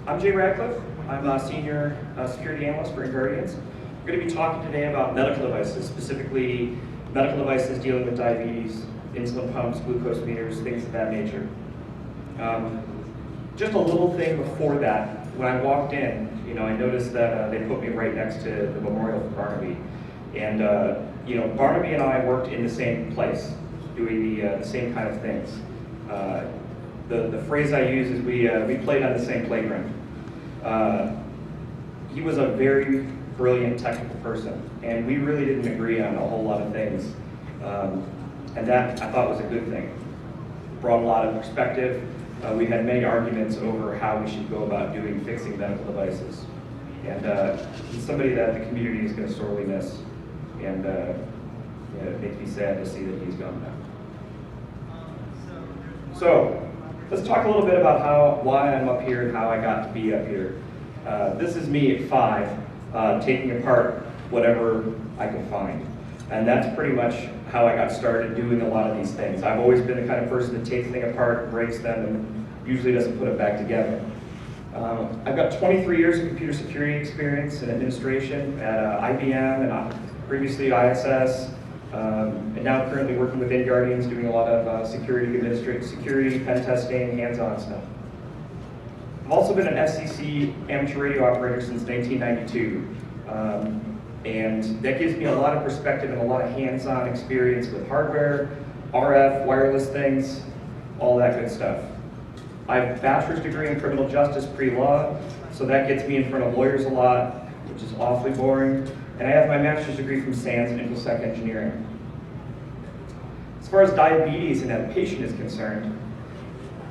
I'm Jay Radcliffe. I'm a senior security analyst for InGuardians. I'm going to be talking today about medical devices, specifically medical devices dealing with diabetes, insulin pumps, glucose meters, things of that nature. Just a little thing before that, when I walked in, I noticed that they put me right next to the memorial for Barnaby. And Barnaby and I worked in the same place, doing the same kind of things. The phrase I use is we played on the same playground. He was a very brilliant technical person, and we really didn't agree on a whole lot of things. And that I thought was a good thing. Brought a lot of perspective. We had many arguments over how we should go about fixing medical devices. And he's somebody that the community is going to sorely miss. And it makes me sad to see that he's gone now. So, let's talk a little bit about why I'm up here and how I got to be up here. This is me at 5, taking apart whatever I could find. And that's pretty much how I got started doing a lot of these things. I've always been the kind of person that takes things apart, breaks them, and usually doesn't put it back together. I've got 23 years of computer security experience and administration at IBM and previously ISS. And now currently working with InGuardians, doing a lot of security, pen testing, hands-on stuff. I've also been an FCC amateur radio operator since 1992. And that gives me a lot of perspective and a lot of hands-on experience with hardware, RF, wireless things, all that good stuff. I have a bachelor's degree in criminal justice pre-law, so that gets me in front of lawyers a lot, which is awfully boring. And I have my master's degree from SANS in InfoSec engineering. As far as diabetes and as a patient is concerned,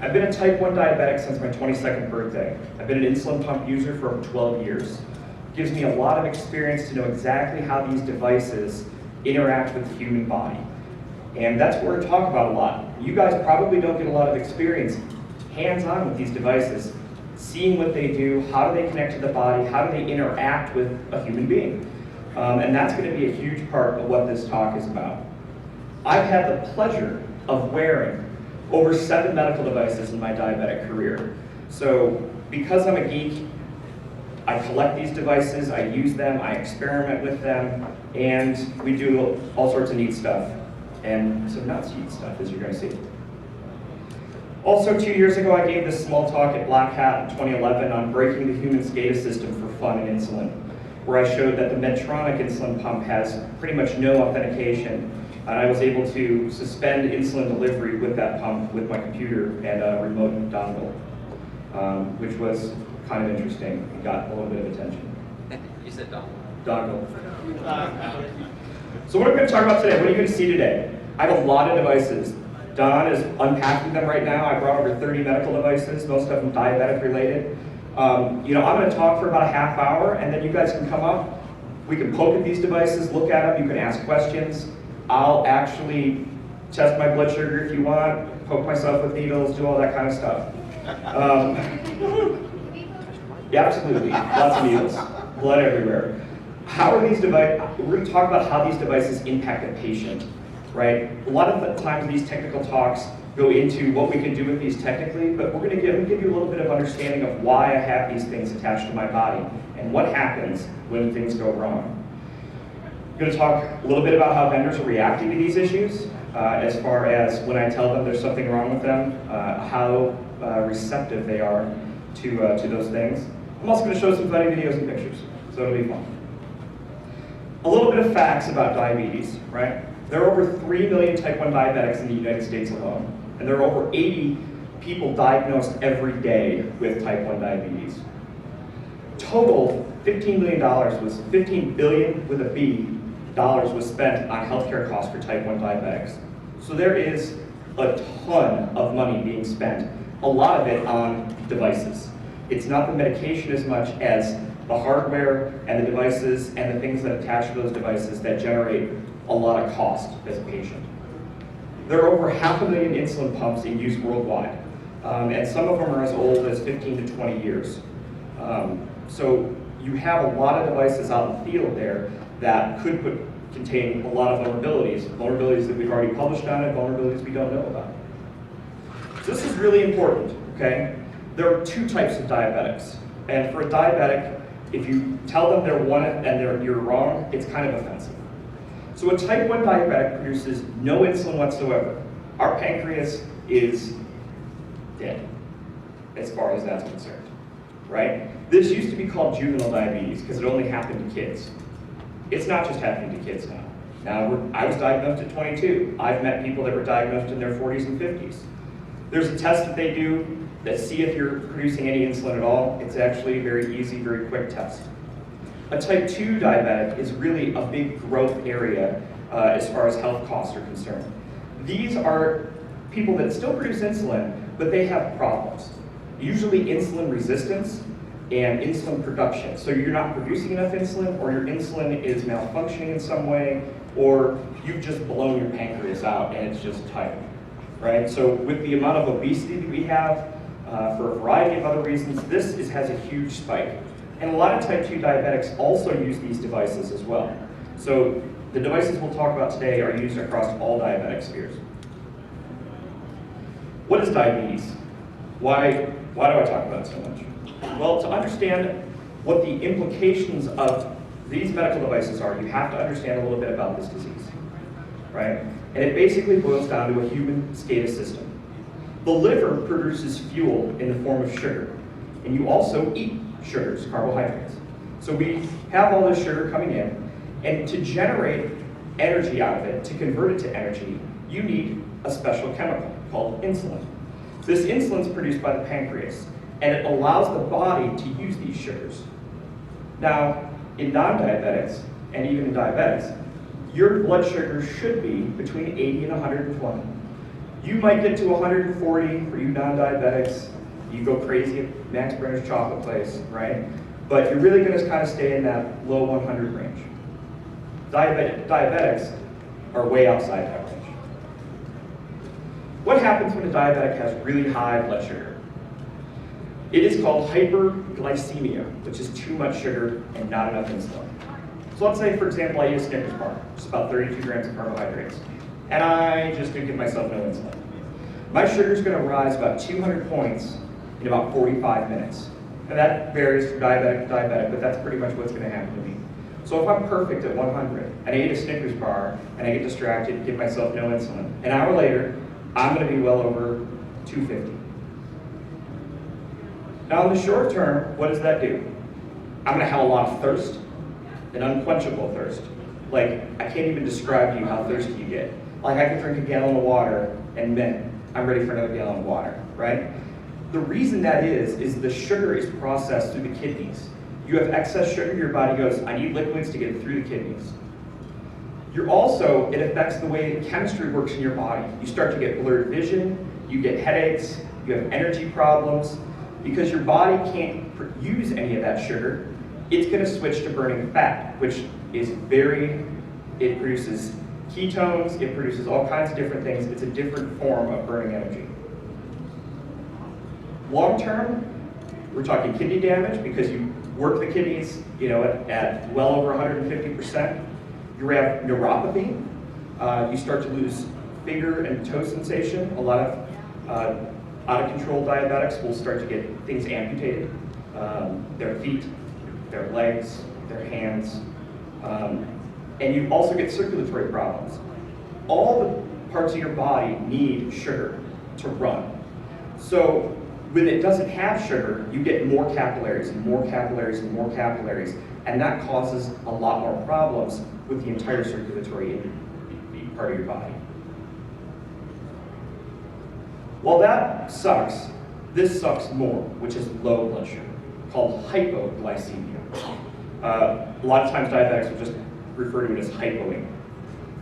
I've been a type 1 diabetic since my 22nd birthday. I've been an insulin pump user for over 12 years. It gives me a lot of experience to know exactly how these devices interact with the human body. And that's what we're going to talk about a lot. You guys probably don't get a lot of experience hands-on with these devices, seeing what they do, how do they connect to the body, how do they interact with a human being. And that's going to be a huge part of what this talk is about. I've had the pleasure of wearing over 7 medical devices in my diabetic career. So because I'm a geek, I collect these devices, I use them, I experiment with them, and we do all sorts of neat stuff. And some not so neat stuff, as you're going to see. Also, 2 years ago, I gave this small talk at Black Hat in 2011 on breaking the human SCADA system for fun and insulin, where I showed that the Medtronic insulin pump has pretty much no authentication, and I was able to suspend insulin delivery with that pump with my computer and a remote dongle, which was kind of interesting and got a little bit of attention. You said dongle. Dongle. So what are we going to talk about today? What are you going to see today? I have a lot of devices. Don is unpacking them right now. I brought over 30 medical devices, most of them diabetic related. I'm going to talk for about a half hour, and then you guys can come up. We can poke at these devices, look at them, you can ask questions. I'll actually test my blood sugar if you want, poke myself with needles, do all that kind of stuff. Yeah, absolutely, lots of needles, blood everywhere. How are these devices, we're going to talk about how these devices impact a patient, right? A lot of the times these technical talks go into what we can do with these technically, but we're going to give you a little bit of understanding of why I have these things attached to my body and what happens when things go wrong. I'm going to talk a little bit about how vendors are reacting to these issues, as far as when I tell them there's something wrong with them, how receptive they are to those things. I'm also going to show some funny videos and pictures, so it'll be fun. A little bit of facts about diabetes, right? There are over 3 million type 1 diabetics in the United States alone, and there are over 80 people diagnosed every day with type 1 diabetes. Total, $15 billion with a B, dollars was spent on healthcare costs for type 1 diabetics. So there is a ton of money being spent, a lot of it on devices. It's not the medication as much as the hardware and the devices and the things that attach to those devices that generate a lot of cost as a patient. There are over 500,000 insulin pumps in use worldwide, and some of them are as old as 15 to 20 years. So you have a lot of devices out in the field there that could contain a lot of vulnerabilities that we've already published on and vulnerabilities we don't know about. So this is really important, okay? There are two types of diabetics. And for a diabetic, if you tell them they're one and you're wrong, it's kind of offensive. So a type 1 diabetic produces no insulin whatsoever. Our pancreas is dead, as far as that's concerned, right? This used to be called juvenile diabetes because it only happened to kids. It's not just happening to kids now. I was diagnosed at 22. I've met people that were diagnosed in their 40s and 50s. There's a test that they do that see if you're producing any insulin at all. It's actually a very easy, very quick test. A type 2 diabetic is really a big growth area as far as health costs are concerned. These are people that still produce insulin, but they have problems. Usually insulin resistance and insulin production. So you're not producing enough insulin, or your insulin is malfunctioning in some way, or you've just blown your pancreas out and it's just tired, right? So with the amount of obesity that we have, for a variety of other reasons, this has a huge spike. And a lot of type 2 diabetics also use these devices as well. So the devices we'll talk about today are used across all diabetic spheres. What is diabetes? Why do I talk about it so much? Well, to understand what the implications of these medical devices are, you have to understand a little bit about this disease, right? And it basically boils down to a human SCADA system. The liver produces fuel in the form of sugar, and you also eat sugars, carbohydrates. So we have all this sugar coming in, and to generate energy out of it, to convert it to energy, you need a special chemical called insulin. This insulin is produced by the pancreas, and it allows the body to use these sugars. Now, in non-diabetics, and even in diabetics, your blood sugar should be between 80 and 120. You might get to 140 for you non-diabetics. You go crazy at Max Brenner's chocolate place, right? But you're really going to kind of stay in that low 100 range. Diabetics are way outside that range. What happens when a diabetic has really high blood sugar? It is called hyperglycemia, which is too much sugar and not enough insulin. So let's say, for example, I eat a Snickers bar, which is about 32 grams of carbohydrates, and I just didn't give myself no insulin. My sugar is going to rise about 200 points in about 45 minutes. And that varies from diabetic to diabetic, but that's pretty much what's going to happen to me. So if I'm perfect at 100, and I eat a Snickers bar, and I get distracted and give myself no insulin, an hour later, I'm going to be well over 250. Now in the short term, what does that do? I'm going to have a lot of thirst, an unquenchable thirst. Like, I can't even describe to you how thirsty you get. Like, I could drink a gallon of water, and then I'm ready for another gallon of water, right? The reason that is the sugar is processed through the kidneys. You have excess sugar, your body goes, I need liquids to get it through the kidneys. It affects the way chemistry works in your body. You start to get blurred vision, you get headaches, you have energy problems. Because your body can't use any of that sugar, it's going to switch to burning fat, which is it produces ketones, it produces all kinds of different things. It's a different form of burning energy. Long term, we're talking kidney damage because you work the kidneys, at well over 150%. You have neuropathy. You start to lose finger and toe sensation. A lot of out-of-control diabetics will start to get things amputated. Their feet, their legs, their hands. And you also get circulatory problems. All the parts of your body need sugar to run. So when it doesn't have sugar, you get more capillaries and more capillaries and more capillaries, and that causes a lot more problems with the entire circulatory part of your body. While that sucks, this sucks more, which is low blood sugar, called hypoglycemia. A lot of times diabetics will just refer to it as hypoing.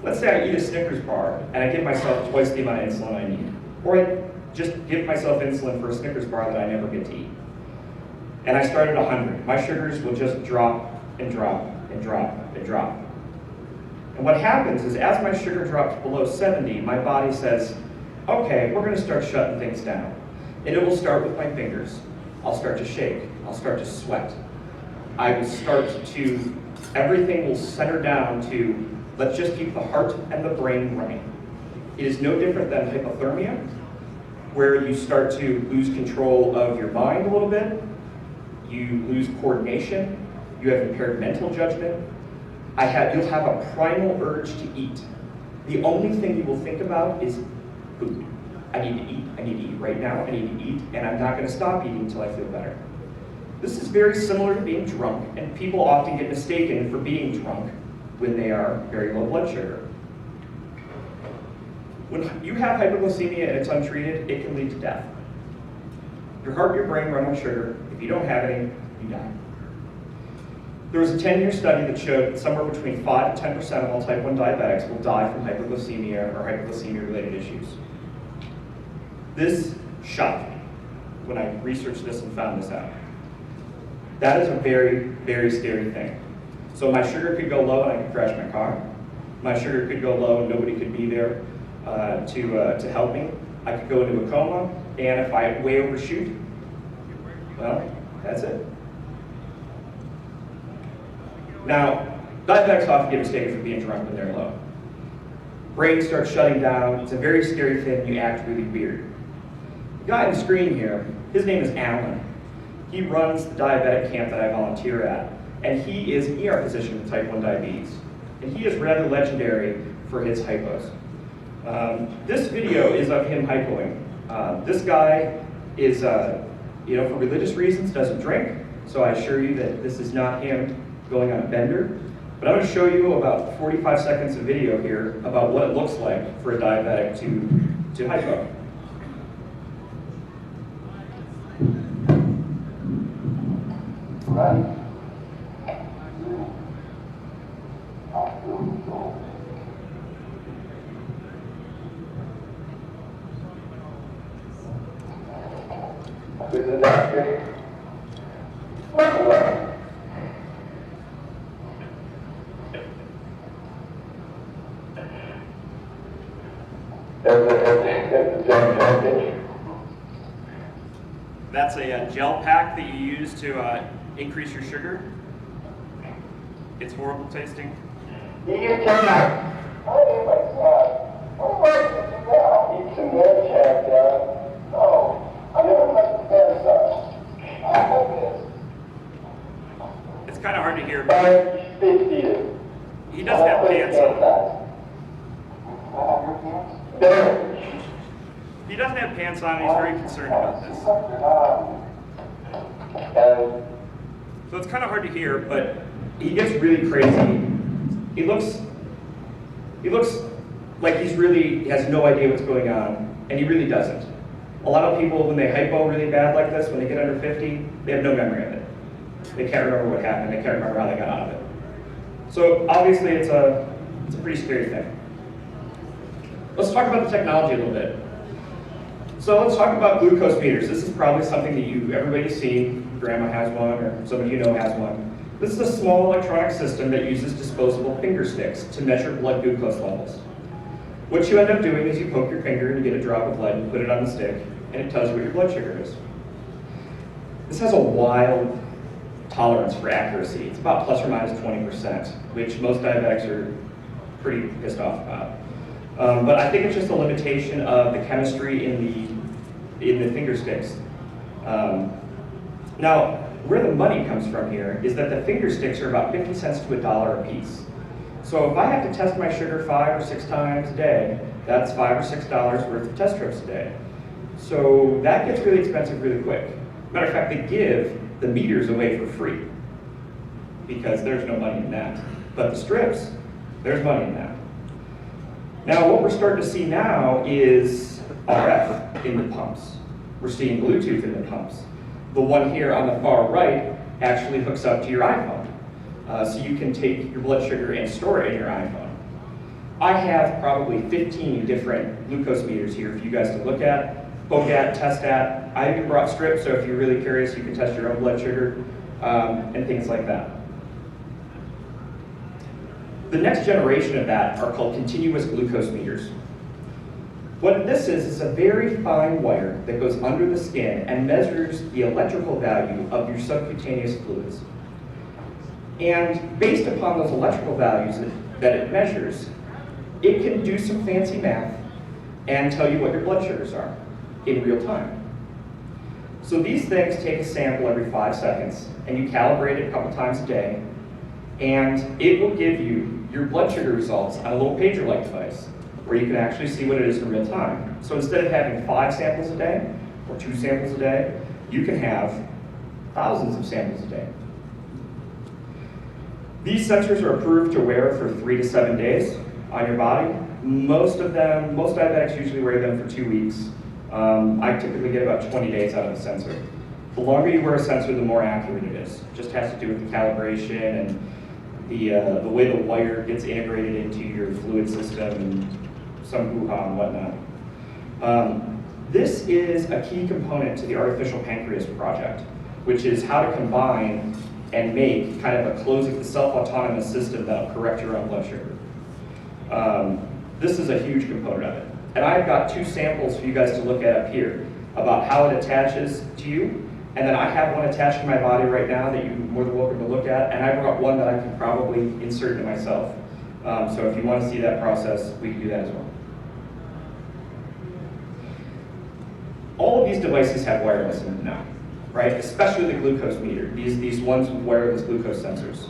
Let's say I eat a Snickers bar and I give myself twice the amount of insulin I need. Or I just give myself insulin for a Snickers bar that I never get to eat. And I start at 100. My sugars will just drop and drop and drop and drop. And what happens is as my sugar drops below 70, my body says, okay, we're going to start shutting things down. And it will start with my fingers. I'll start to shake. I'll start to sweat. I will start to, everything will center down to, let's just keep the heart and the brain running. It is no different than hypothermia. where you start to lose control of your mind a little bit, you lose coordination, you have impaired mental judgment. You'll have a primal urge to eat. The only thing you will think about is food. I need to eat, I need to eat right now, I need to eat, and I'm not going to stop eating until I feel better. This is very similar to being drunk, and people often get mistaken for being drunk when they are very low blood sugar. When you have hypoglycemia and it's untreated, it can lead to death. Your heart and your brain run on sugar. If you don't have any, you die. There was a 10-year study that showed that somewhere between 5 to 10% of all type 1 diabetics will die from hypoglycemia or hypoglycemia-related issues. This shocked me when I researched this and found this out. That is a very, very scary thing. So my sugar could go low and I could crash my car. My sugar could go low and nobody could be there to help me. I could go into a coma, and if I way overshoot, well, that's it. Now, diabetics often get mistaken for being drunk when they're low. Brain starts shutting down. It's a very scary thing. You act really weird. The guy on the screen here, his name is Alan. He runs the diabetic camp that I volunteer at, and he is an ER physician with type 1 diabetes. And he is rather legendary for his hypos. This video is of him hypoing. This guy is, for religious reasons, doesn't drink, so I assure you that this is not him going on a bender. But I'm going to show you about 45 seconds of video here about what it looks like for a diabetic to hypo. Right. Is it that big? That's a gel pack that you use to increase your sugar. It's horrible tasting. You get time. Oh my God. Oh my God. Eat some good check, Oh, I never like the fantasize. I hope it is. It's kind of hard to hear, but he doesn't have pants on. He doesn't have pants on, and he's very concerned about this. So it's kind of hard to hear, but he gets really crazy. He looks like he has no idea what's going on, and he really doesn't. A lot of people, when they hypo really bad like this, when they get under 50, they have no memory of it. They can't remember what happened. They can't remember how they got out of it. So obviously, it's a pretty scary thing. Let's talk about the technology a little bit. So let's talk about glucose meters. This is probably something that everybody's seen. Grandma has one, or somebody you know has one. This is a small electronic system that uses disposable finger sticks to measure blood glucose levels. What you end up doing is you poke your finger and you get a drop of lead and put it on the stick, and it tells you what your blood sugar is. This has a wild tolerance for accuracy. It's about plus or minus 20%, which most diabetics are pretty pissed off about. But I think it's just a limitation of the chemistry in the finger sticks. Now, where the money comes from here is that the finger sticks are about 50 cents to $1 a piece. So if I have to test my sugar 5 or 6 times a day, that's $5 or $6 worth of test strips a day. So that gets really expensive really quick. Matter of fact, they give the meters away for free because there's no money in that. But the strips, there's money in that. Now what we're starting to see now is RF in the pumps. We're seeing Bluetooth in the pumps. The one here on the far right actually hooks up to your iPhone. So you can take your blood sugar and store it in your iPhone. I have probably 15 different glucose meters here for you guys to look at, poke at, test at. I even brought strips, so if you're really curious, you can test your own blood sugar and things like that. The next generation of that are called continuous glucose meters. What this is a very fine wire that goes under the skin and measures the electrical value of your subcutaneous fluids. And based upon those electrical values that it measures, it can do some fancy math and tell you what your blood sugars are. in real time. So these things take a sample every 5 seconds, and you calibrate it a couple times a day, and it will give you your blood sugar results on a little pager-like device, where you can actually see what it is in real time. So instead of having 5 samples a day, or 2 samples a day, you can have thousands of samples a day. These sensors are approved to wear for 3 to 7 days on your body. Most diabetics usually wear them for 2 weeks. I typically get about 20 days out of the sensor. The longer you wear a sensor, the more accurate it is. It just has to do with the calibration and the way the wire gets integrated into your fluid system and some hoo-ha and whatnot. This is a key component to the artificial pancreas project, which is how to combine and make kind of a closed, self-autonomous system that will correct your own blood sugar. This is a huge component of it. And I've got 2 samples for you guys to look at up here about how it attaches to you. And then I have one attached to my body right now that you're more than welcome to look at. And I brought one that I can probably insert into myself. So if you want to see that process, we can do that as well. All of these devices have wireless in them now, right? Especially the glucose meter, these ones with wireless glucose sensors.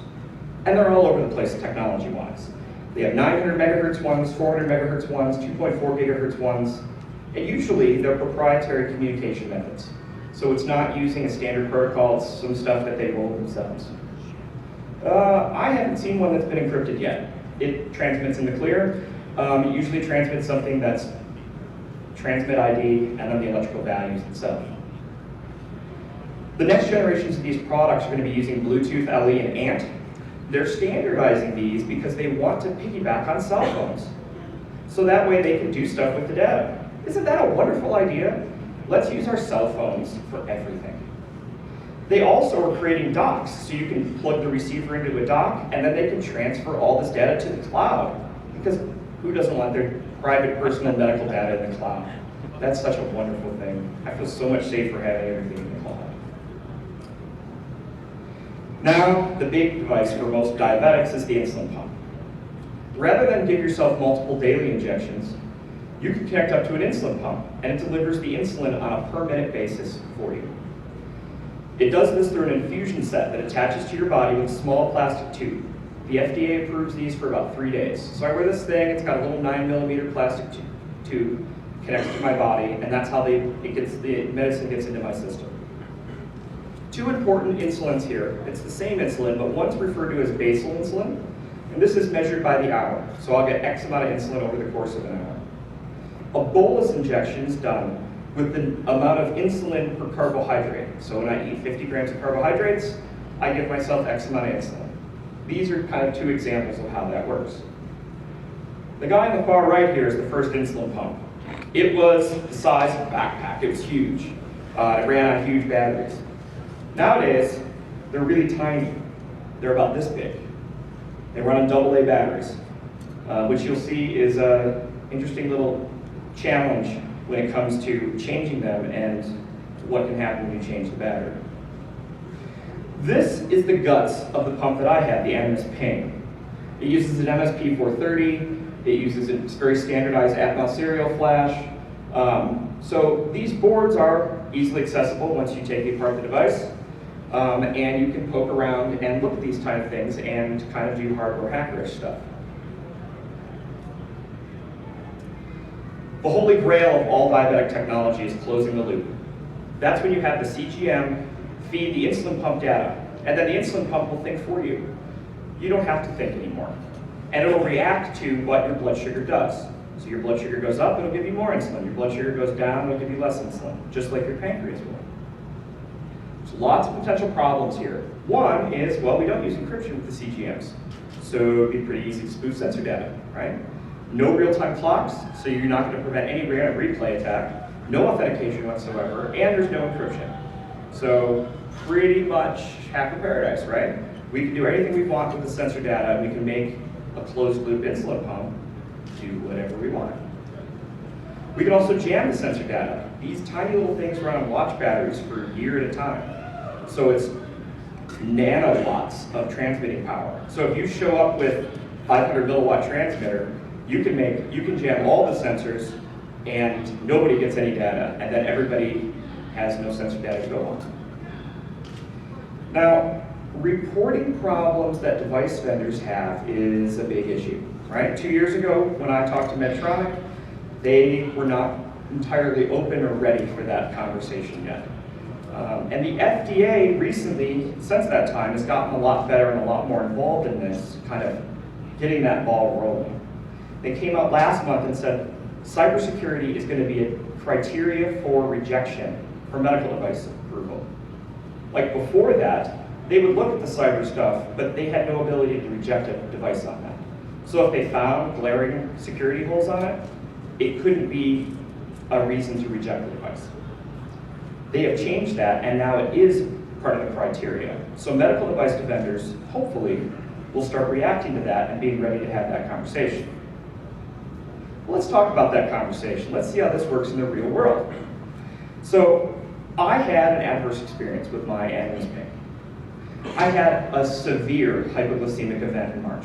And they're all over the place technology-wise. They have 900 megahertz ones, 400 megahertz ones, 2.4 gigahertz ones, and usually they're proprietary communication methods. So it's not using a standard protocol, it's some stuff that they roll themselves. I haven't seen one that's been encrypted yet. It transmits in the clear. It usually transmits something that's transmit ID and then the electrical values itself. The next generations of these products are going to be using Bluetooth, LE, and ANT. They're standardizing these because they want to piggyback on cell phones. So that way they can do stuff with the data. Isn't that a wonderful idea? Let's use our cell phones for everything. They also are creating docks, so you can plug the receiver into a dock and then they can transfer all this data to the cloud. Because who doesn't want their private personal medical data in the cloud? That's such a wonderful thing. I feel so much safer having everything in the cloud. Now, the big device for most diabetics is the insulin pump. Rather than give yourself multiple daily injections, you can connect up to an insulin pump, and it delivers the insulin on a per-minute basis for you. It does this through an infusion set that attaches to your body with a small plastic tube. The FDA approves these for about 3 days. So I wear this thing, it's got a little 9mm plastic tube, connects to my body, and that's how the medicine gets into my system. 2 important insulins here. It's the same insulin, but one's referred to as basal insulin, and this is measured by the hour. So I'll get X amount of insulin over the course of an hour. A bolus injection is done with the amount of insulin per carbohydrate. So when I eat 50 grams of carbohydrates, I give myself X amount of insulin. These are kind of 2 examples of how that works. The guy on the far right here is the first insulin pump. It was the size of a backpack. It was huge. It ran on huge batteries. Nowadays, they're really tiny. They're about this big. They run on AA batteries, which you'll see is an interesting little challenge when it comes to changing them and what can happen when you change the battery. This is the guts of the pump that I had, the MS Ping. It uses an MSP 430. It uses a very standardized Atmel serial flash. So these boards are easily accessible once you take apart the device. And you can poke around and look at these kind of things and kind of do hardware hackerish stuff. The holy grail of all diabetic technology is closing the loop. That's when you have the CGM feed the insulin pump data, and then the insulin pump will think for you. You don't have to think anymore. And it'll react to what your blood sugar does. So your blood sugar goes up, it'll give you more insulin. Your blood sugar goes down, it'll give you less insulin, just like your pancreas will. There's lots of potential problems here. One is, well, we don't use encryption with the CGMs. So it'd be pretty easy to spoof sensor data, right? No real-time clocks, so you're not going to prevent any random replay attack. No authentication whatsoever, and there's no encryption. So pretty much hacker paradise, right? We can do anything we want with the sensor data, and we can make a closed-loop insulin pump do whatever we want. We can also jam the sensor data. These tiny little things run on watch batteries for a year at a time. So it's nanowatts of transmitting power. So if you show up with 500 milliwatt transmitter, you can jam all the sensors and nobody gets any data, and then everybody has no sensor data to go on. Now, reporting problems that device vendors have is a big issue, right? 2 years ago, when I talked to Medtronic, they were not entirely open or ready for that conversation yet. And the FDA recently, since that time, has gotten a lot better and a lot more involved in this, kind of getting that ball rolling. They came out last month and said, cybersecurity is going to be a criteria for rejection for medical device approval. Like before that, they would look at the cyber stuff, but they had no ability to reject a device on that. So if they found glaring security holes on it, it couldn't be a reason to reject the device. They have changed that, and now it is part of the criteria. So medical device vendors, hopefully, will start reacting to that and being ready to have that conversation. Well, let's talk about that conversation. Let's see how this works in the real world. So I had an adverse experience with my animals pain. I had a severe hypoglycemic event in March.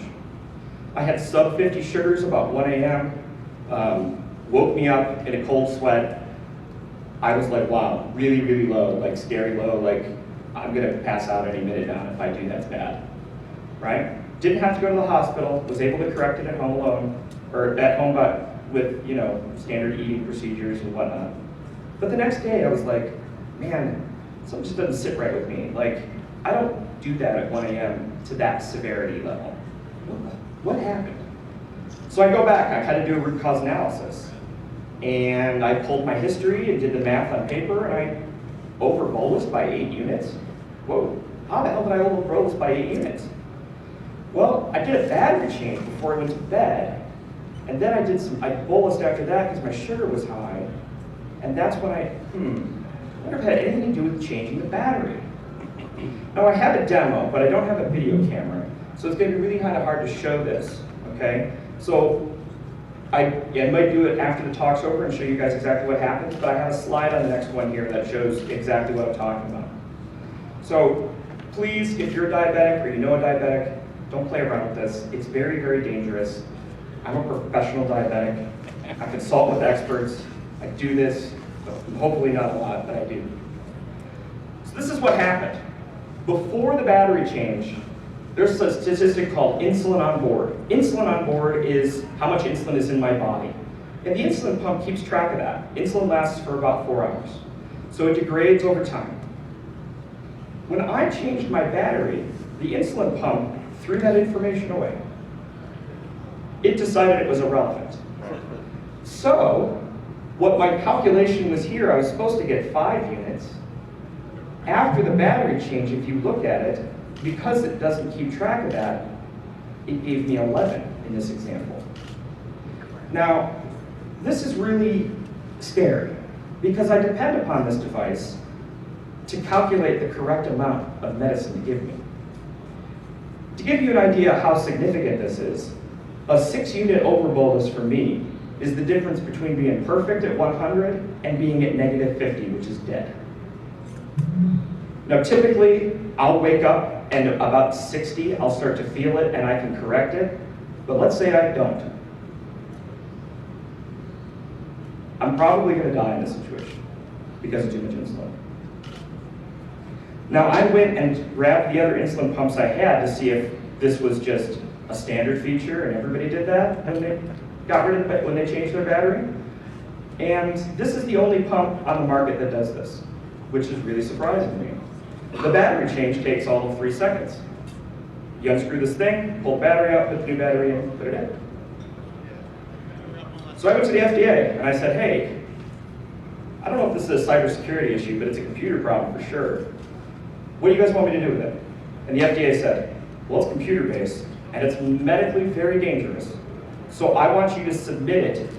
I had sub 50 sugars about 1 a.m., woke me up in a cold sweat. I was like, wow, really, really low, like scary low, like I'm gonna pass out any minute now. If I do, that's bad, right? Didn't have to go to the hospital, was able to correct it at home alone, or at home but with, standard eating procedures and whatnot. But the next day I was like, man, something just doesn't sit right with me. Like, I don't do that at 1 a.m. to that severity level. What happened? So I go back, I had to do a root cause analysis. And I pulled my history and did the math on paper, and I over-bolused by 8 units. Whoa, how the hell did I over-bolus by 8 units? Well, I did a battery change before I went to bed, and then I bolused after that because my sugar was high, and that's when I wonder if it had anything to do with changing the battery. Now I have a demo, but I don't have a video camera, so it's going to be really kind of hard to show this, okay? So I might do it after the talk's over and show you guys exactly what happens, but I have a slide on the next one here that shows exactly what I'm talking about. So please, if you're a diabetic or you know a diabetic, don't play around with this. It's very, very dangerous. I'm a professional diabetic. I consult with experts. I do this, hopefully not a lot, but I do. So this is what happened. Before the battery change, there's a statistic called insulin on board. Insulin on board is how much insulin is in my body. And the insulin pump keeps track of that. Insulin lasts for about 4 hours. So it degrades over time. When I changed my battery, the insulin pump threw that information away. It decided it was irrelevant. So, what my calculation was here, I was supposed to get 5 units. After the battery change, if you look at it, because it doesn't keep track of that, it gave me 11 in this example. Now, this is really scary because I depend upon this device to calculate the correct amount of medicine to give me. To give you an idea how significant this is, a 6-unit overbolus for me is the difference between being perfect at 100 and being at -50, which is dead. Now typically, I'll wake up and about 60, I'll start to feel it and I can correct it, but let's say I don't. I'm probably gonna die in this situation because of too much insulin. Now I went and grabbed the other insulin pumps I had to see if this was just a standard feature and everybody did that when they got rid of it, when they changed their battery. And this is the only pump on the market that does this, which is really surprising to me. The battery change takes all of 3 seconds. You unscrew this thing, pull the battery out, put the new battery in, put it in. So I went to the FDA and I said, hey, I don't know if this is a cybersecurity issue, but it's a computer problem for sure. What do you guys want me to do with it? And the FDA said, well, it's computer-based and it's medically very dangerous. So I want you to submit it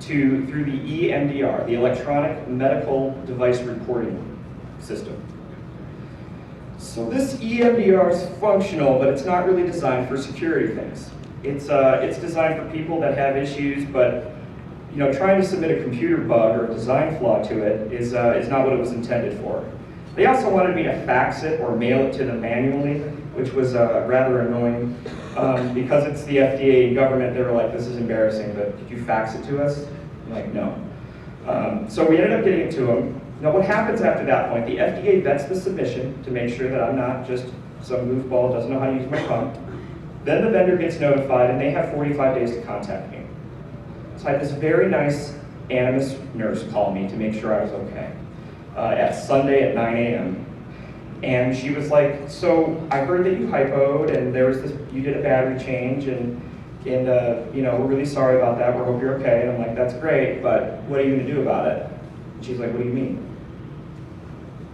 through the EMDR, the Electronic Medical Device Reporting System. So this EMDR is functional, but it's not really designed for security things. It's designed for people that have issues, but trying to submit a computer bug or a design flaw to it is not what it was intended for. They also wanted me to fax it or mail it to them manually, which was rather annoying. Because it's the FDA government, they were like, this is embarrassing, but could you fax it to us? I'm like, no. So we ended up getting it to him. Now what happens after that point, the FDA vets the submission to make sure that I'm not just some goofball who doesn't know how to use my pump. Then the vendor gets notified and they have 45 days to contact me. So I had this very nice Animas nurse call me to make sure I was okay at Sunday at 9 a.m. And she was like, so I heard that you hypoed and there was this, you did a battery change and you know, we're really sorry about that. We hope you're okay. And I'm like, that's great, but what are you gonna do about it? And she's like, what do you mean?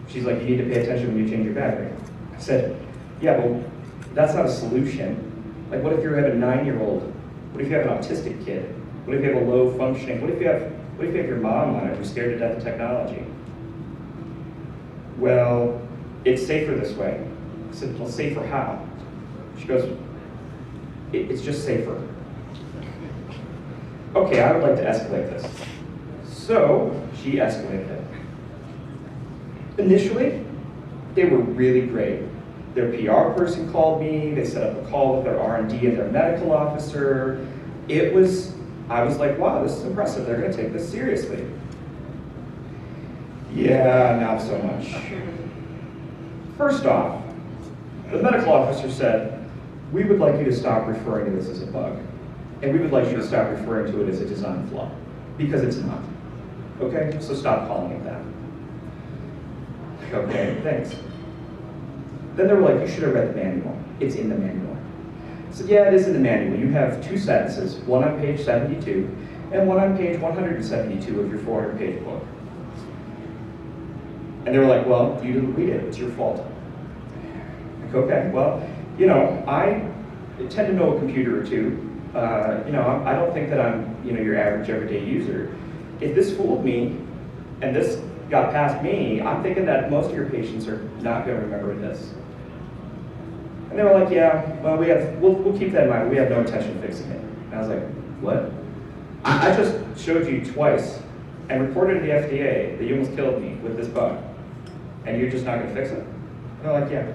She's like, you need to pay attention when you change your battery. I said, yeah, but that's not a solution. Like, what if you have a 9-year-old? What if you have an autistic kid? What if you have a low functioning? What if you have your mom on it who's scared to death of technology? Well, it's safer this way. I said, well, safer how? She goes, it's just safer. Okay, I would like to escalate this. So she escalated it. Initially, they were really great. Their PR person called me, they set up a call with their R&D and their medical officer. I was like, wow, this is impressive. They're gonna take this seriously. Yeah, not so much. First off, the medical officer said, we would like you to stop referring to this as a bug. And we would like you to stop referring to it as a design flaw. Because it's not. Okay, so stop calling it that. Okay, thanks. Then they were like, you should have read the manual. It's in the manual. I said, yeah, it is in the manual. You have 2 sentences, one on page 72 and one on page 172 of your 400-page book. And they were like, well, you didn't read it. It's your fault. Like, okay, well, you know, I tend to know a computer or two. You know, I don't think that I'm, you know, your average everyday user. If this fooled me and this got past me, I'm thinking that most of your patients are not going to remember this. And they were like, yeah, well, we'll keep that in mind. We have no intention of fixing it. And I was like, what? I just showed you twice and reported to the FDA that you almost killed me with this bug. And you're just not going to fix it? And they're like, yeah.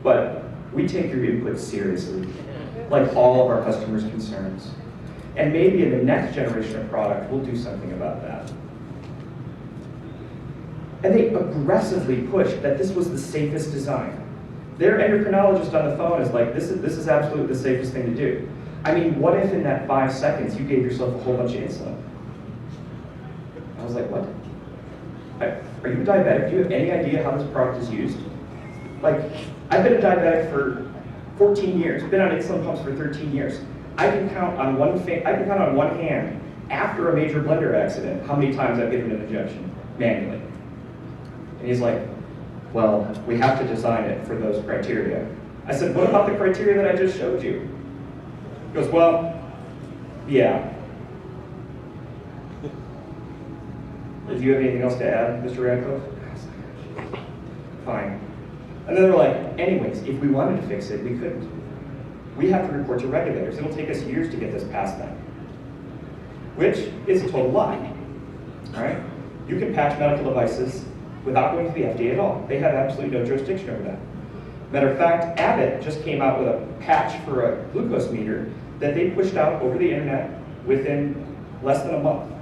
But we take your input seriously, like all of our customers' concerns. And maybe in the next generation of product, we'll do something about that. And they aggressively pushed that this was the safest design. Their endocrinologist on the phone is like, this is absolutely the safest thing to do. I mean, what if in that 5 seconds you gave yourself a whole bunch of insulin? I was like, what? Are you diabetic? Do you have any idea how this product is used? Like, I've been a diabetic for 14 years, been on insulin pumps for 13 years. I can count on one hand, after a major blender accident, how many times I've given an injection, manually. And he's like, well, we have to design it for those criteria. I said, what about the criteria that I just showed you? He goes, well, yeah. Do you have anything else to add, Mr. Radcliffe? Fine. And then they were like, anyways, if we wanted to fix it, we couldn't. We have to report to regulators. It'll take us years to get this past them. Which is a total lie, all right? You can patch medical devices without going to the FDA at all. They have absolutely no jurisdiction over that. Matter of fact, Abbott just came out with a patch for a glucose meter that they pushed out over the internet within less than a month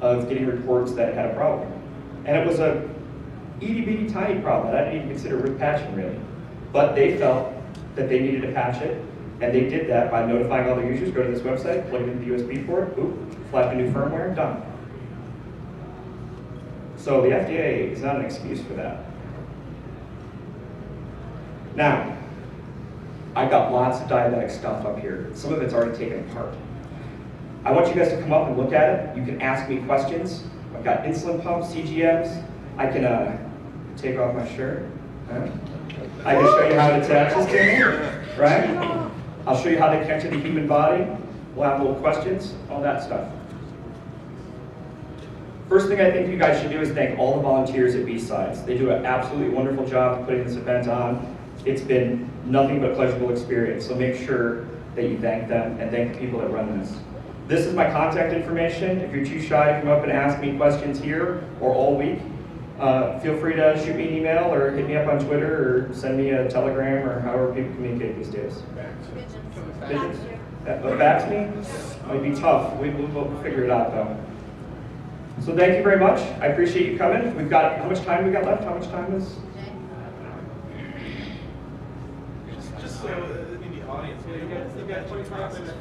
of getting reports that it had a problem. And it was a itty-bitty tiny problem that I didn't even consider worth patching really. But they felt that they needed to patch it, and they did that by notifying all their users, go to this website, plug it into the USB port, oop, flash a new firmware, done. So the FDA is not an excuse for that. Now, I've got lots of diabetic stuff up here. Some of it's already taken apart. I want you guys to come up and look at it. You can ask me questions. I've got insulin pumps, CGMs. I can take off my shirt. Huh? I can show you how it attaches to me, right? I'll show you how they connect to the human body. We'll have little questions, all that stuff. First thing I think you guys should do is thank all the volunteers at BSides. They do an absolutely wonderful job of putting this event on. It's been nothing but a pleasurable experience, so make sure that you thank them and thank the people that run this. This is my contact information. If you're too shy to come up and ask me questions here or all week, feel free to shoot me an email or hit me up on Twitter or send me a telegram or however people communicate these days. Pigeons? But back to me, might be tough. We'll figure it out though. So thank you very much. I appreciate you coming. We've got, how much time we got left? How much time is? Just so in the audience, you got 25 minutes.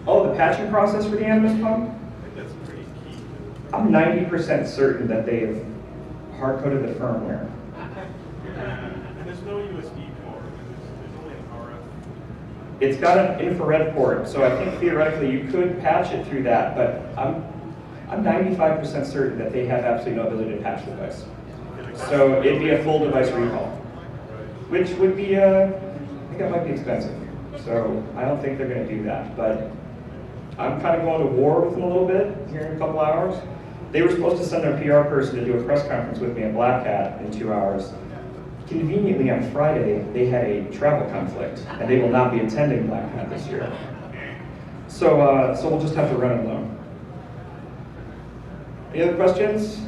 Oh, the patching process for the Animus pump? I think that's pretty key. I'm 90% certain that they have hard-coded the firmware. And there's no USB port. There's only an RF. It's got an infrared port, so I think theoretically you could patch it through that, but I'm 95% certain that they have absolutely no ability to patch the device. So it'd be a full device recall, which would be, I think that might be expensive. So I don't think they're going to do that, but I'm kind of going to war with them a little bit here in a couple hours. They were supposed to send their PR person to do a press conference with me at Black Hat in 2 hours. Conveniently on Friday, they had a travel conflict, and they will not be attending Black Hat this year. So we'll just have to run it alone. Any other questions?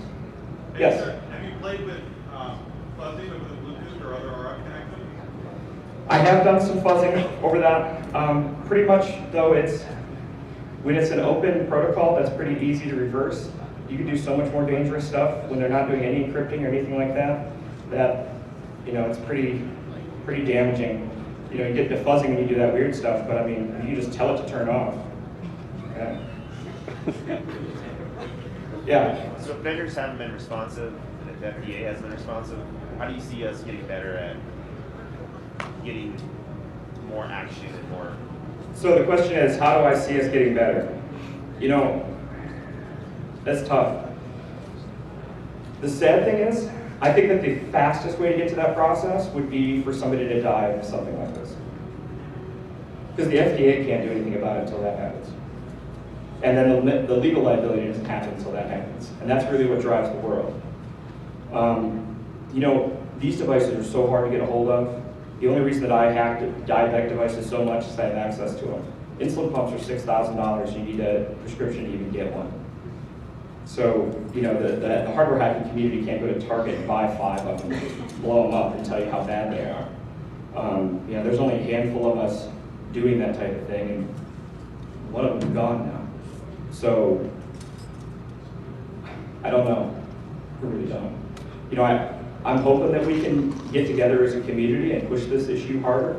Yes? Have you played with fuzzing over the Bluetooth or other RF connections? I have done some fuzzing over that. Pretty much, though, when it's an open protocol, that's pretty easy to reverse. You can do so much more dangerous stuff when they're not doing any encrypting or anything like that, it's pretty damaging. You get into fuzzing when you do that weird stuff, but I mean, you just tell it to turn off. Okay? Yeah. So if vendors haven't been responsive, and if FDA hasn't been responsive, how do you see us getting better at getting more action and more? So the question is, how do I see us getting better? That's tough. The sad thing is, I think that the fastest way to get to that process would be for somebody to die of something like this. Because the FDA can't do anything about it until that happens. And then the legal liability doesn't happen until that happens. And that's really what drives the world. These devices are so hard to get a hold of. The only reason that I hacked diabetic devices so much is that I have access to them. Insulin pumps are $6,000. You need a prescription to even get one. So, the hardware hacking community can't go to Target and buy 5 of them, just blow them up and tell you how bad they are. There's only a handful of us doing that type of thing, and one of them is gone now. So, I don't know. I really don't. I'm hoping that we can get together as a community and push this issue harder.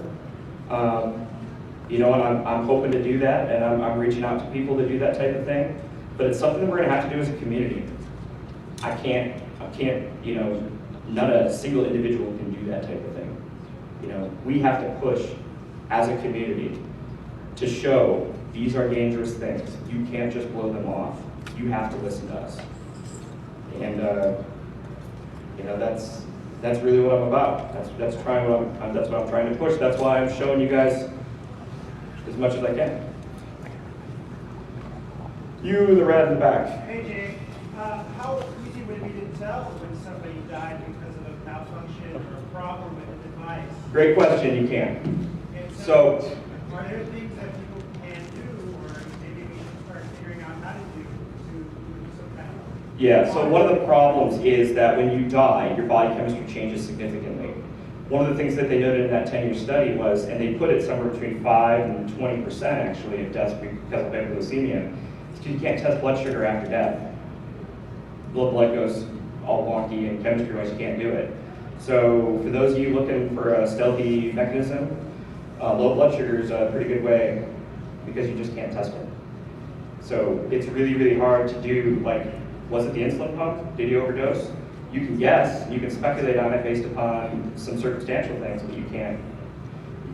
And I'm hoping to do that, and I'm reaching out to people to do that type of thing. But it's something that we're going to have to do as a community. I can't, not a single individual can do that type of thing. We have to push as a community to show these are dangerous things. You can't just blow them off. You have to listen to us. And that's really what I'm about. That's what I'm trying to push. That's why I'm showing you guys as much as I can. You, the rat in the back. Hey, Jay. How easy would it be to tell when somebody died because of a malfunction or a problem with the device? Great question. You can. And So, are there things that people can do, or maybe we should start figuring out how to do some kind of? yeah. So one of the problems is that when you die, your body chemistry changes significantly. One of the things that they noted in that 10-year study was, and they put it somewhere between 5 and 20% actually of deaths because of hypoglycemia. You can't test blood sugar after death. Blood goes all wonky, and chemistry-wise, you can't do it. So for those of you looking for a stealthy mechanism, low blood sugar is a pretty good way because you just can't test it. So it's really, really hard to do, was it the insulin pump? Did you overdose? You can guess, you can speculate on it based upon some circumstantial things, but you can't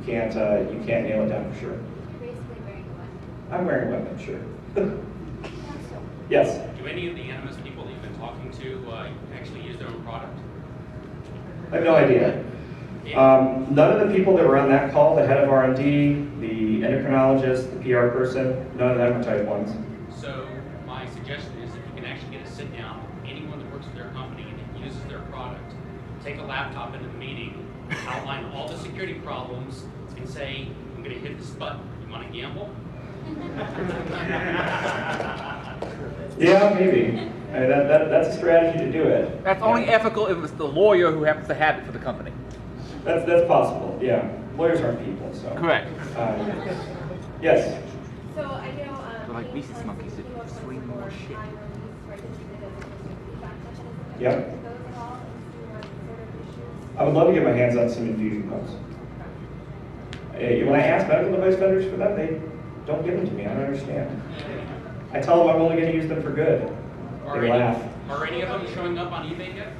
nail it down for sure. You're basically wearing a weapon. I'm wearing a weapon, sure. Yes? Do any of the Animus people that you've been talking to actually use their own product? I have no idea. None of the people that were on that call, the head of R&D, the endocrinologist, the PR person, none of them are type 1s. So my suggestion is if you can actually get a sit down, anyone that works for their company and uses their product, take a laptop into the meeting, outline all the security problems, and say, I'm going to hit this button. You want to gamble? Yeah, maybe. That's a strategy to do it. That's only ethical if it's the lawyer who happens to have it for the company. That's possible, yeah. Lawyers aren't people, so. Correct. Yes. So I know, They're like Pain rhesus Plus monkeys is that came up with swing more more shit. time release, right, because it doesn't just do feedback session. Yep. Those at all into sort of issues? I would love to get my hands on some infusion pumps. When I ask medical device vendors for that, they don't give them to me. I don't understand. I tell them I'm only going to use them for good. They laugh. Are any of them showing up on eBay yet?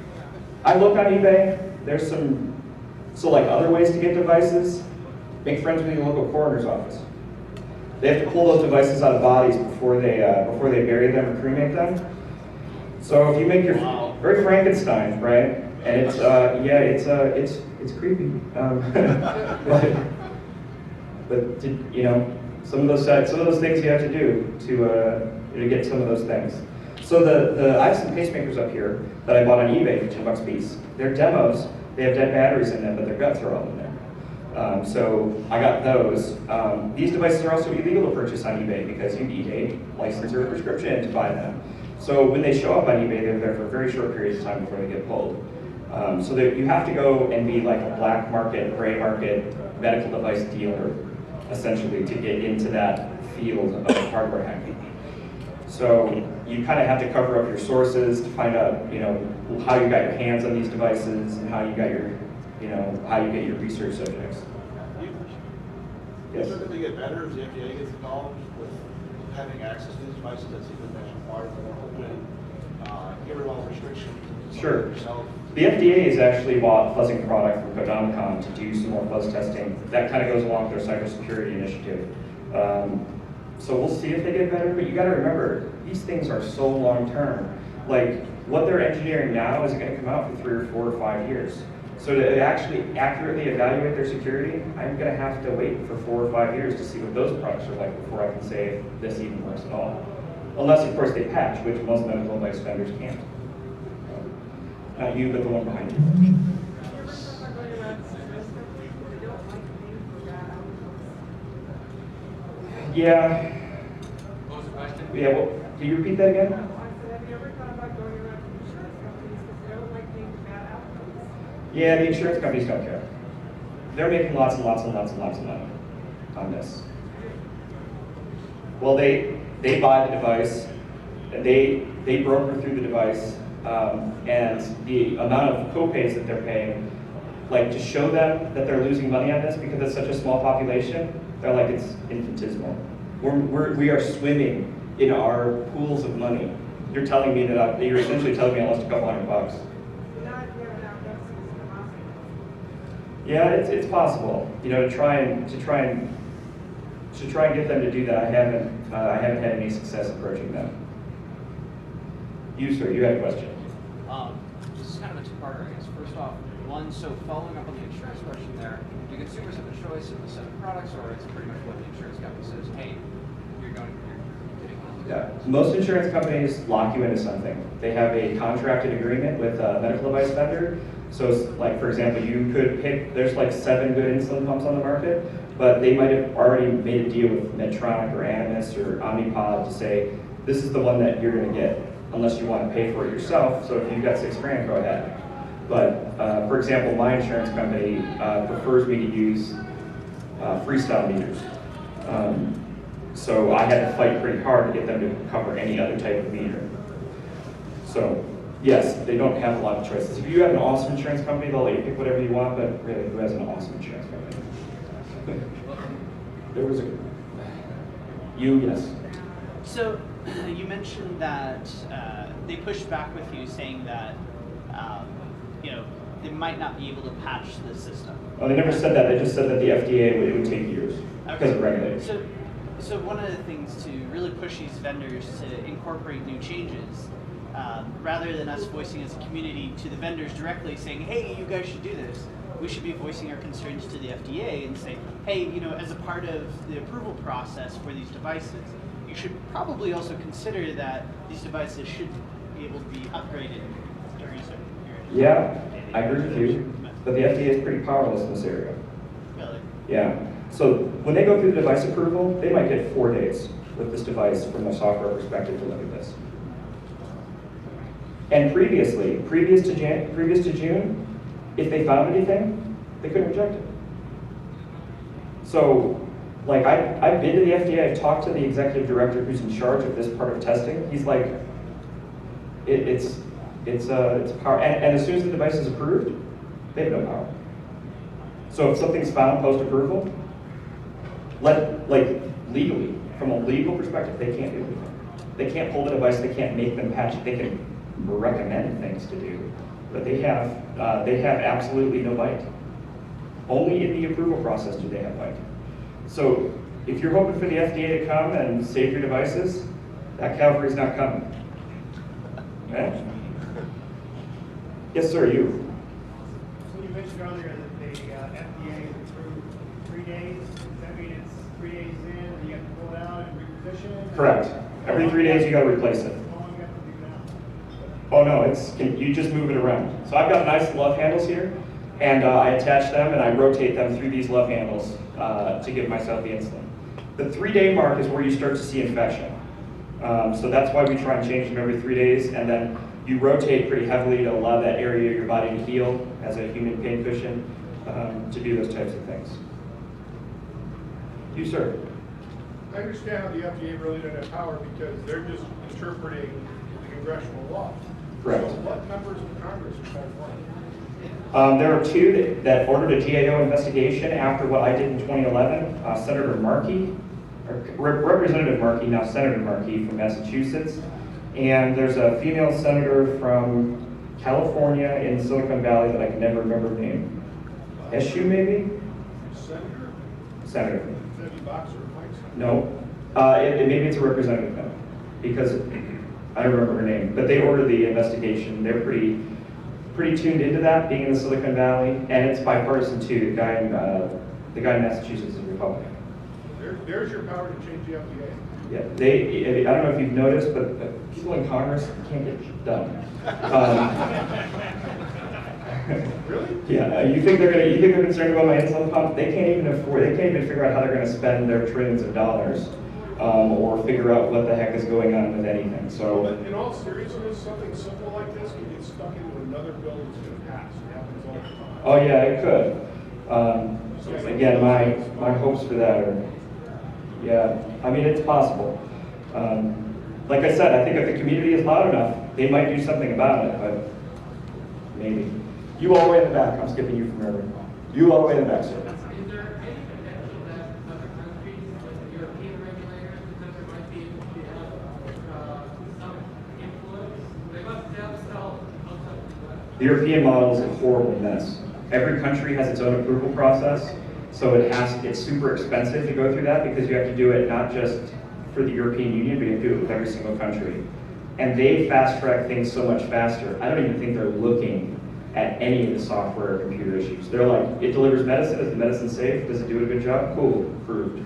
I looked on eBay. There's some, so like other ways to get devices, make friends with your local coroner's office. They have to pull those devices out of bodies before they bury them or cremate them. So if you make your very Frankenstein, right? And it's it's creepy. But you know, some of those things you have to do to get some of those things. So I have some pacemakers up here that I bought on eBay for $10 a piece. They're demos. They have dead batteries in them, but their guts are all in there. So I got those. These devices are also illegal to purchase on eBay because you need a license or a prescription to buy them. So when they show up on eBay, they're there for very short periods of time before they get pulled. So that you have to go and be like a black market, gray market medical device dealer, essentially, to get into that field of hardware hacking. So you kind of have to cover up your sources to find out, you know, how you got your hands on these devices and how you got your, you know, how you get your research subjects. Yes. Is it going to get better as the FDA gets involved with having access to these devices? That's even required for open, get rid of all restrictions. Sure. Yourself. The FDA has actually bought a fuzzing product from Codamicon to do some more fuzz testing. That kind of goes along with their cybersecurity initiative. So we'll see if they get better, but you got to remember, these things are so long term. Like, what they're engineering now is going to come out for 3 or 4 or 5 years. So to actually accurately evaluate their security, I'm going to have to wait for 4 or 5 years to see what those products are like before I can say if this even works at all. Unless, of course, they patch, which most medical device vendors can't. Not you, but the one behind you. Yeah. What was the question? Yeah, well, can you repeat that again? Yeah, the insurance companies don't care. They're making lots and lots and lots and lots of money on this. Well, they buy the device, they broker through the device, and the amount of co-pays that they're paying, like to show them that they're losing money on this because it's such a small population, they're like it's infinitesimal. We are swimming in our pools of money. You're telling me that you're essentially telling me I lost a couple $100. Yeah, it's possible. You know, to try and get them to do that. I haven't had any success approaching them. You, sir, you had a question. This is kind of a two-parter, I guess. First off, one, so following up on the insurance question there, do consumers have a choice of the set of products, or it's pretty much what the insurance company says, hey, you're getting Yeah, most insurance companies lock you into something. They have a contracted agreement with a medical device vendor. So, like for example, you could pick. There's like 7 good insulin pumps on the market, but they might have already made a deal with Medtronic or Animas or Omnipod to say this is the one that you're going to get, unless you want to pay for it yourself. So if you've got $6,000, go ahead. But for example, my insurance company prefers me to use freestyle meters. So I had to fight pretty hard to get them to cover any other type of meter. So yes, they don't have a lot of choices. If you have an awesome insurance company, they'll let you pick whatever you want, but really, who has an awesome insurance company? There was yes. So you mentioned that they pushed back with you saying that, you know, they might not be able to patch the system. Oh, they never said that. They just said that the FDA it would take years because of regulation. So one of the things to really push these vendors to incorporate new changes, rather than us voicing as a community to the vendors directly saying, hey, you guys should do this, we should be voicing our concerns to the FDA and say, hey, you know, as a part of the approval process for these devices, you should probably also consider that these devices should be able to be upgraded during a certain period. Yeah, I agree with you, but the FDA is pretty powerless in this area. Really? Yeah. So when they go through the device approval, they might get 4 days with this device from a software perspective to look at this. And previous to June, if they found anything, they couldn't reject it. So Like, I've been to the FDA, I've talked to the executive director who's in charge of this part of testing. He's like, it's power, and as soon as the device is approved, they have no power. So if something's found post-approval, legally, from a legal perspective, they can't do anything. They can't pull the device, they can't make them patch it, they can recommend things to do, but they have absolutely no bite. Only in the approval process do they have bite. So if you're hoping for the FDA to come and save your devices, that cavalry's not coming. Okay? Yes, sir, you. So you mentioned earlier that the FDA is approved 3 days. Does that mean it's 3 days in and you have to pull it out and reposition? Correct. Every 3 days you gotta replace it. How long do you have to do that? Oh no, you just move it around. So I've got nice love handles here, and I attach them and I rotate them through these love handles to give myself the insulin. The 3-day mark is where you start to see infection. So that's why we try and change them every 3 days, and then you rotate pretty heavily to allow that area of your body to heal as a human pain cushion to do those types of things. You, sir. I understand how the FDA really doesn't have power because they're just interpreting the congressional law. Correct. So what members of Congress are California? There are two that ordered a GAO investigation after what I did in 2011. Senator Markey, or Representative Markey, now Senator Markey from Massachusetts. And there's a female senator from California in Silicon Valley that I can never remember her name. Eshu, maybe? Senator? Senator. Debbie Boxer, Mike? No. Maybe it's a representative now, because I don't remember her name. But they ordered the investigation. They're pretty tuned into that, being in the Silicon Valley, and it's bipartisan too. The guy in Massachusetts is a Republican. There's your power to change the FDA. Yeah, I don't know if you've noticed, but people in Congress can't get shit done. Really? Yeah, you think they're concerned about my insulin pump? They can't even figure out how they're gonna spend their trillions of dollars, or figure out what the heck is going on with anything, so. But in all seriousness, something simple like this can get stuck into another bill that's gonna pass. It happens all the time. Oh yeah, it could. Again, my hopes for that are, yeah, I mean, it's possible. Like I said, I think if the community is loud enough, they might do something about it, but maybe. You all the way in the back, I'm skipping you from everyone. You all the way in the back, sir. Is there any potential that other countries, like European regulators, because there might be some influence, they must have outside the US? The European model is a horrible mess. Every country has its own approval process, so it's super expensive to go through that because you have to do it not just for the European Union, but you have to do it with every single country. And they fast track things so much faster. I don't even think they're looking at any of the software or computer issues. They're like, it delivers medicine, is the medicine safe? Does it do a good job? Cool, approved.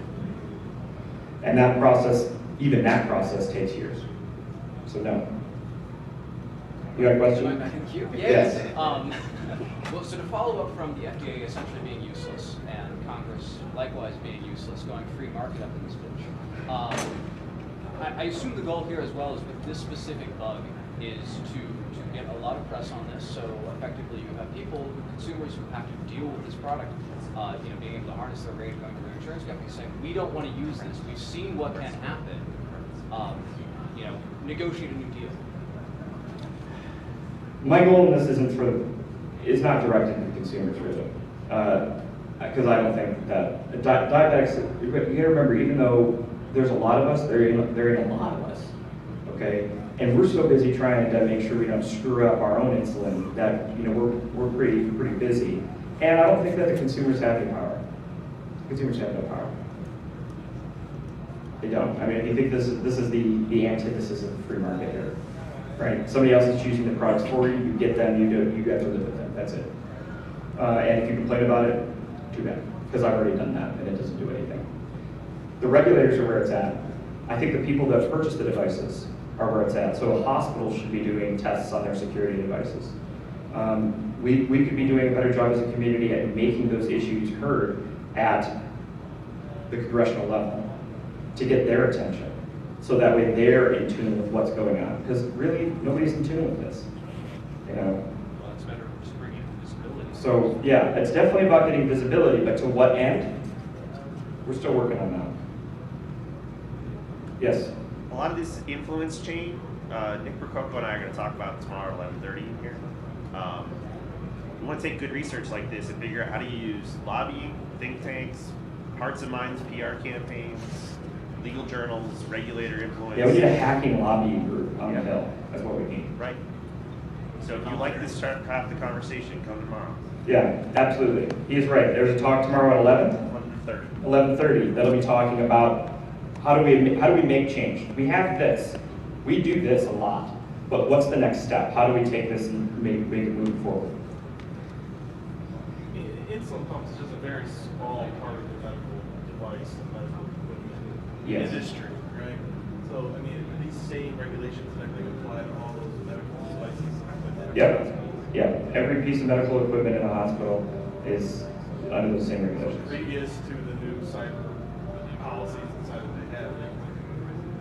And that process, even that process takes years. So no. You got a question? Thank you. Yes. Well, so to follow up from the FDA essentially being useless and Congress likewise being useless, going free market up in this bitch, I assume the goal here as well is with this specific bug is to get a lot of press on this. So effectively, you have people, consumers who have to deal with this product, being able to harness their rage, going to their insurance company saying, we don't want to use this. We've seen what can happen. Negotiate a new deal. My goal in this is not directed to consumers really, because I don't think that diabetics. You got to remember, even though there's a lot of us, they're in a lot of us, okay, and we're so busy trying to make sure we don't screw up our own insulin that we're pretty busy, and I don't think that the consumers have any power. Consumers have no power. They don't. I mean, you think this is the antithesis of the free market here. Right? Somebody else is choosing the products for you. You get them. You have to live with them. That's it. And if you complain about it, too bad, because I've already done that, and it doesn't do anything. The regulators are where it's at. I think the people that purchase the devices are where it's at. So a hospital should be doing tests on their security devices. We could be doing a better job as a community at making those issues heard at the congressional level to get their attention. So that way they're in tune with what's going on. Because really, nobody's in tune with this. Well, it's better just bringing visibility. So yeah, it's definitely about getting visibility, but to what end? we're still working on that. Yes? A lot of this influence chain, Nick Prococo and I are going to talk about tomorrow at 11:30 here. We want to take good research like this and figure out how to use lobbying, think tanks, hearts and minds PR campaigns, legal journals, regulator influence. Yeah, we need a hacking lobbying group on the Hill. That's what we need. Right. So if you like this half the conversation, come tomorrow. Yeah, absolutely. He's right. There's a talk tomorrow at 11? 11:30. 11:30. That'll be talking about how do we make change. We have this. We do this a lot. But what's the next step? How do we take this and make it move forward? Insulin pumps is just a very small part of the medical device and medical equipment Yes. industry, right? So, I mean, these same regulations and everything apply to all those medical devices. Yep. Yeah. Every piece of medical equipment in a hospital is under the same regulations. Previous to the new cyber policies inside that they have,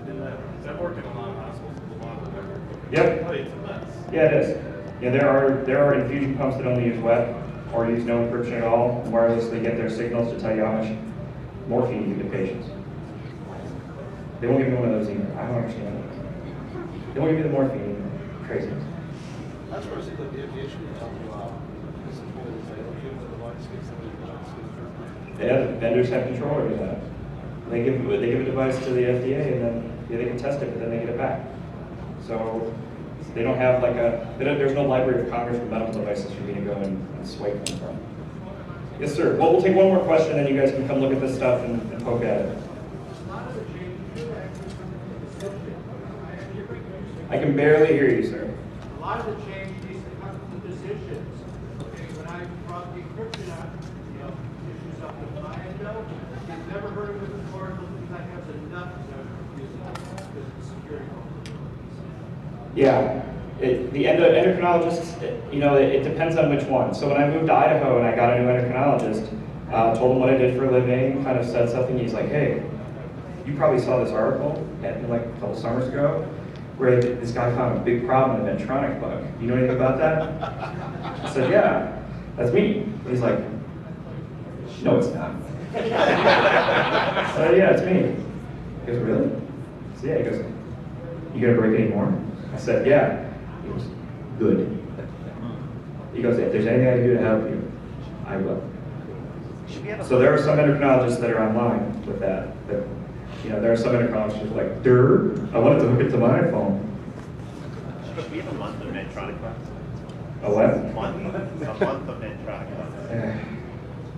they didn't have, they're working in a lot of hospitals with a lot of medical equipment. Yep. But it's a mess. Yeah, it is. Yeah, there are infusion pumps that only use wet or use no encryption at all, and wirelessly get their signals to tell you how much morphine you give to patients. They won't give me one of those either. I don't understand it. They won't give me the morphine either. Crazy. That's where I think like the FDA should help you out. Because it's really like, oh, give them the device, give somebody the device, give them Yeah, the vendors have control over that. They give a device to the FDA, and then they can test it, but then they get it back. So they don't have like there's no Library of Congress for medical devices for me to go and swipe them from. Yes, sir. Well, we'll take one more question, and you guys can come look at this stuff and poke at it. I can barely hear you, sir. A lot of the change needs to come from the physicians. Okay, when I brought the encryption out, issues up with my endo, I've never heard of it before, because I have enough to use it because of the security. Yeah. The endocrinologist, it depends on which one. So when I moved to Idaho and I got a new endocrinologist, told him what I did for a living, kind of said something. He's like, hey, you probably saw this article like a couple summers ago, where this guy found a big problem in a Medtronic bug. You know anything about that? I said, yeah, that's me. He's like, no, it's not. I said, yeah, it's me. He goes, really? I said, yeah. He goes, you gonna break any more? I said, yeah. He goes, good. He goes, if there's anything I can do to help you, I will. So there are some endocrinologists that are online with that. There are some endocrinologists like, I wanted to hook it to my phone. We have a month of Medtronic class. A what? A month of Medtronic class.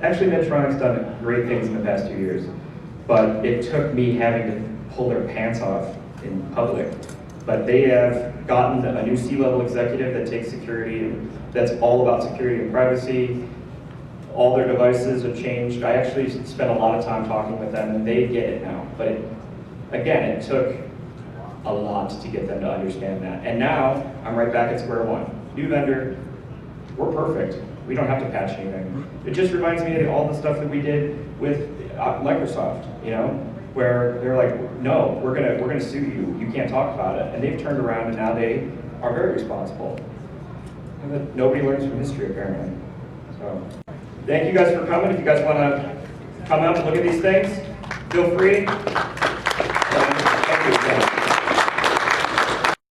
Actually, Medtronic's done great things in the past 2 years, but it took me having to pull their pants off in public. But they have gotten a new C-level executive that takes security, that's all about security and privacy. All their devices have changed. I actually spent a lot of time talking with them, and they get it now. But it took a lot to get them to understand that. And now, I'm right back at square one. New vendor, we're perfect. We don't have to patch anything. It just reminds me of all the stuff that we did with Microsoft, where they're like, no, we're gonna sue you. You can't talk about it. And they've turned around, and now they are very responsible. And nobody learns from history, apparently. So, thank you guys for coming. If you guys want to come up and look at these things, feel free. Thank you.